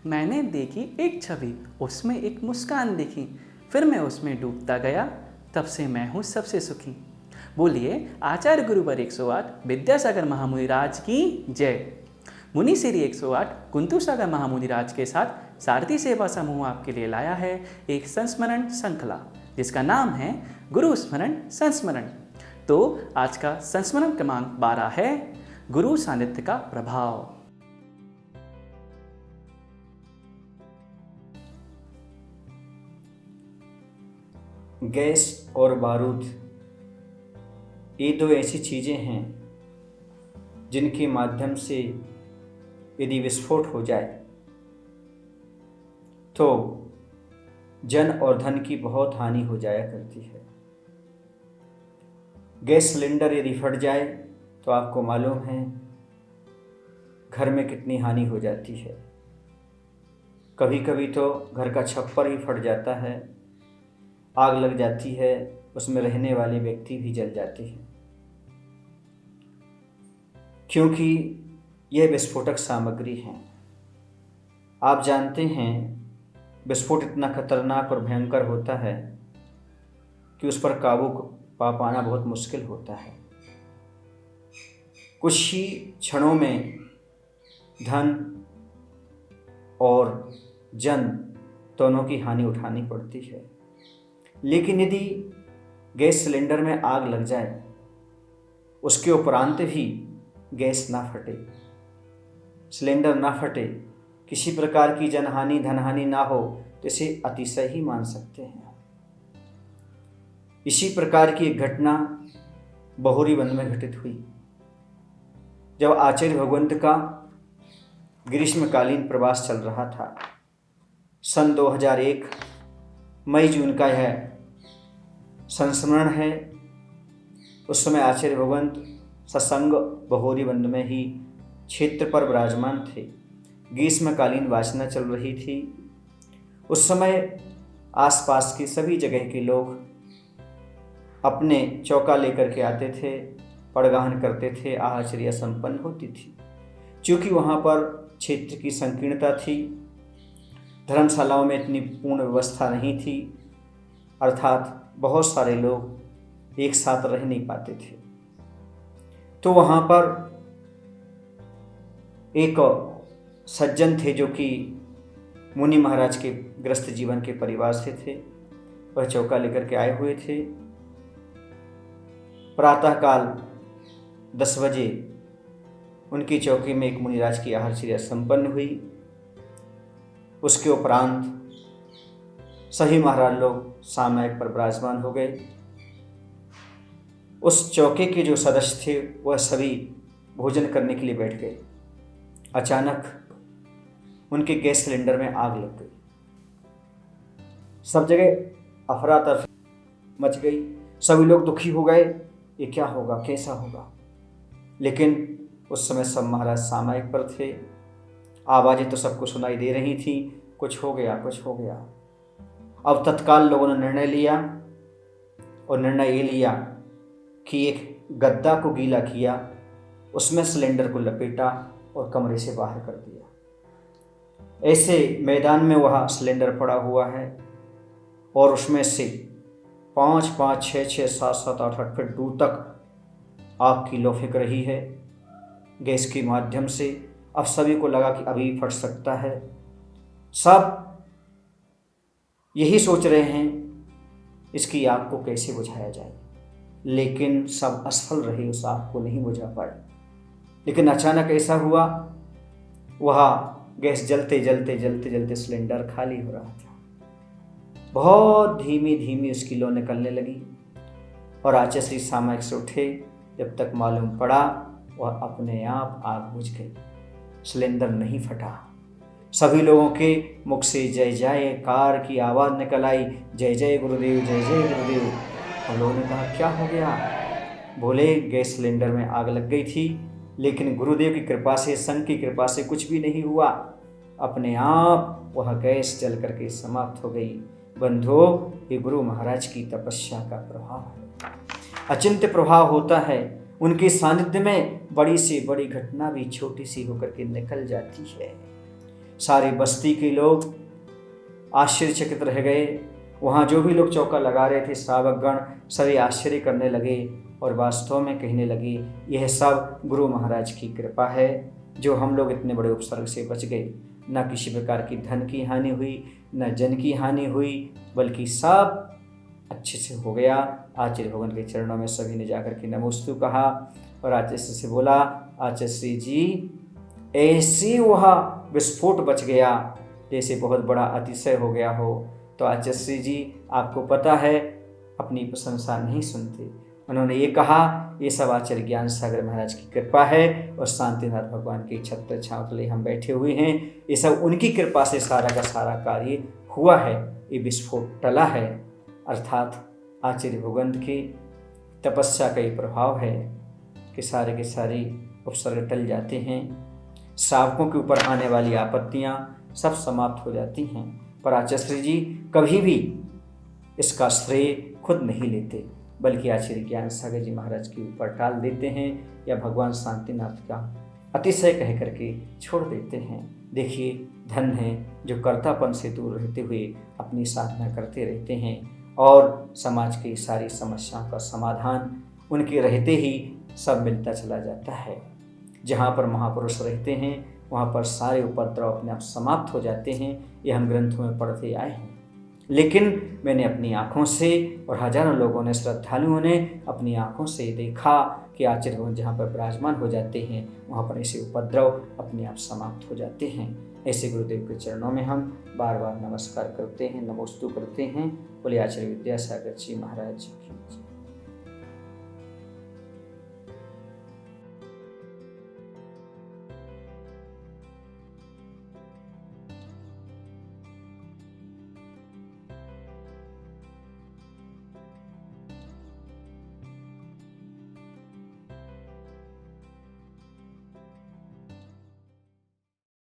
मैंने देखी एक छवि, उसमें एक मुस्कान दिखी, फिर मैं उसमें डूबता गया, तब से मैं हूँ सबसे सुखी। बोलिए आचार्य गुरुवर 108 विद्यासागर महामुनि राज की जय। मुनि श्री 108 कुंतु सागर महामुनि राज के साथ सारथी सेवा समूह आपके लिए लाया है एक संस्मरण श्रृंखला, जिसका नाम है गुरु स्मरण संस्मरण। तो आज का संस्मरण क्रमांक 12 है गुरु सानिध्य का प्रभाव। गैस और बारूद ये दो ऐसी चीज़ें हैं जिनके माध्यम से यदि विस्फोट हो जाए तो जन और धन की बहुत हानि हो जाया करती है। गैस सिलेंडर यदि फट जाए तो आपको मालूम है घर में कितनी हानि हो जाती है। कभी कभी तो घर का छप्पर ही फट जाता है, आग लग जाती है, उसमें रहने वाले व्यक्ति भी जल जाते हैं, क्योंकि यह विस्फोटक सामग्री है। आप जानते हैं विस्फोट इतना खतरनाक और भयंकर होता है कि उस पर काबू पा पाना बहुत मुश्किल होता है। कुछ ही क्षणों में धन और जन दोनों की हानि उठानी पड़ती है। लेकिन यदि गैस सिलेंडर में आग लग जाए, उसके उपरांत भी गैस ना फटे, सिलेंडर ना फटे, किसी प्रकार की जनहानि धनहानि ना हो, तो इसे अतिशय ही मान सकते हैं। इसी प्रकार की एक घटना बहोरीबंद में घटित हुई, जब आचार्य भगवंत का ग्रीष्मकालीन प्रवास चल रहा था। सन 2001 मई जून का यह संस्मरण है। उस समय आचार्य भगवंत सत्संग बहोरीबंद में ही क्षेत्र पर विराजमान थे। ग्रीष्मकालीन वासना चल रही थी। उस समय आसपास के सभी जगह के लोग अपने चौका लेकर के आते थे, पड़गाहन करते थे, आहाचर्या संपन्न होती थी। क्योंकि वहाँ पर क्षेत्र की संकीर्णता थी, धर्मशालाओं में इतनी पूर्ण व्यवस्था नहीं थी, अर्थात बहुत सारे लोग एक साथ रह नहीं पाते थे। तो वहाँ पर एक सज्जन थे जो कि मुनि महाराज के ग्रस्त जीवन के परिवार से थे। वह चौका लेकर के आए हुए थे। प्रातःकाल 10 बजे उनकी चौकी में एक मुनिराज की आहारचर्या संपन्न हुई। उसके उपरांत सभी महाराज लोग सामयिक पर विराजमान हो गए। उस चौके के जो सदस्य थे वह सभी भोजन करने के लिए बैठ गए। अचानक उनके गैस सिलेंडर में आग लग गई। सब जगह अफरा तफरी मच गई। सभी लोग दुखी हो गए, ये क्या होगा, कैसा होगा। लेकिन उस समय सब महाराज सामयिक पर थे। आवाज़ें तो सबको सुनाई दे रही थी, कुछ हो गया, कुछ हो गया। अब तत्काल लोगों ने निर्णय लिया, और निर्णय ये लिया कि एक गद्दा को गीला किया, उसमें सिलेंडर को लपेटा और कमरे से बाहर कर दिया। ऐसे मैदान में वहाँ सिलेंडर पड़ा हुआ है और उसमें से 5-5, 6-6, 7-7, 8-8 फीट दूर तक आग की लौ फेंक रही है गैस के माध्यम से। अब सभी को लगा कि अभी फट सकता है। सब यही सोच रहे हैं इसकी आग को कैसे बुझाया जाए, लेकिन सब असफल रहे, उस आग को नहीं बुझा पाए। लेकिन अचानक ऐसा हुआ, वह गैस जलते जलते जलते जलते सिलेंडर खाली हो रहा था। बहुत धीमी धीमी उसकी लौ निकलने लगी और आचार्य श्री सामयिक से उठे। जब तक मालूम पड़ा वह अपने आप आग बुझ गई, सिलेंडर नहीं फटा। सभी लोगों के मुख से जय जयकार की आवाज़ निकल आई, जय जय गुरुदेव, जय जय गुरुदेव। हम लोगों ने कहा क्या हो गया। बोले गैस सिलेंडर में आग लग गई थी, लेकिन गुरुदेव की कृपा से, संघ की कृपा से कुछ भी नहीं हुआ। अपने आप वह गैस जल करके समाप्त हो गई। बंधुओं, ये गुरु महाराज की तपस्या का प्रभाव है, अचिंत्य प्रभाव होता है। उनके सानिध्य में बड़ी से बड़ी घटना भी छोटी सी होकर के निकल जाती है। सारी बस्ती के लोग आश्चर्यचकित रह गए। वहाँ जो भी लोग चौका लगा रहे थे, श्रावकगण सभी आश्चर्य करने लगे और वास्तव में कहने लगे, यह सब गुरु महाराज की कृपा है जो हम लोग इतने बड़े उपसर्ग से बच गए। न किसी प्रकार की धन की हानि हुई, न जन की हानि हुई, बल्कि सब अच्छे से हो गया। आचार्य भगवान के चरणों में सभी ने जाकर के नमोस्तु कहा और आचार्य से बोला, आचार्य श्री जी ऐसे वह विस्फोट बच गया जैसे बहुत बड़ा अतिशय हो गया हो। तो आचार्य श्री जी आपको पता है अपनी प्रशंसा नहीं सुनते। उन्होंने ये कहा, ये सब आचार्य ज्ञान सागर महाराज की कृपा है और शांतिनाथ भगवान की छत्र छांव तले हम बैठे हुए हैं। ये सब उनकी कृपा से सारा का सारा कार्य हुआ है, ये विस्फोट टला है। अर्थात आचार्य भगवंत की तपस्या का ये प्रभाव है कि सारे के सारे उपसर्ग टल जाते हैं। श्रावकों के ऊपर आने वाली आपत्तियां सब समाप्त हो जाती हैं। पर आचार्य श्री जी कभी भी इसका श्रेय खुद नहीं लेते, बल्कि आचार्य ज्ञान सागर जी महाराज के ऊपर टाल देते हैं या भगवान शांतिनाथ का अतिशय कह करके छोड़ देते हैं। देखिए, धन है जो कर्तापन से दूर रहते हुए अपनी साधना करते रहते हैं और समाज की सारी समस्याओं का समाधान उनके रहते ही सब मिलता चला जाता है। जहाँ पर महापुरुष रहते हैं वहाँ पर सारे उपद्रव अपने आप समाप्त हो जाते हैं। ये हम ग्रंथों में पढ़ते आए हैं। लेकिन मैंने अपनी आँखों से और हजारों लोगों ने, श्रद्धालुओं ने अपनी आँखों से देखा कि आचार्य भगवान जहाँ पर विराजमान हो जाते हैं वहाँ पर ऐसे उपद्रव अपने आप समाप्त हो जाते हैं। ऐसे गुरुदेव के चरणों में हम बार बार नमस्कार करते हैं, नमोस्तु करते हैं। बोले आचार्य विद्यासागर जी महाराज की।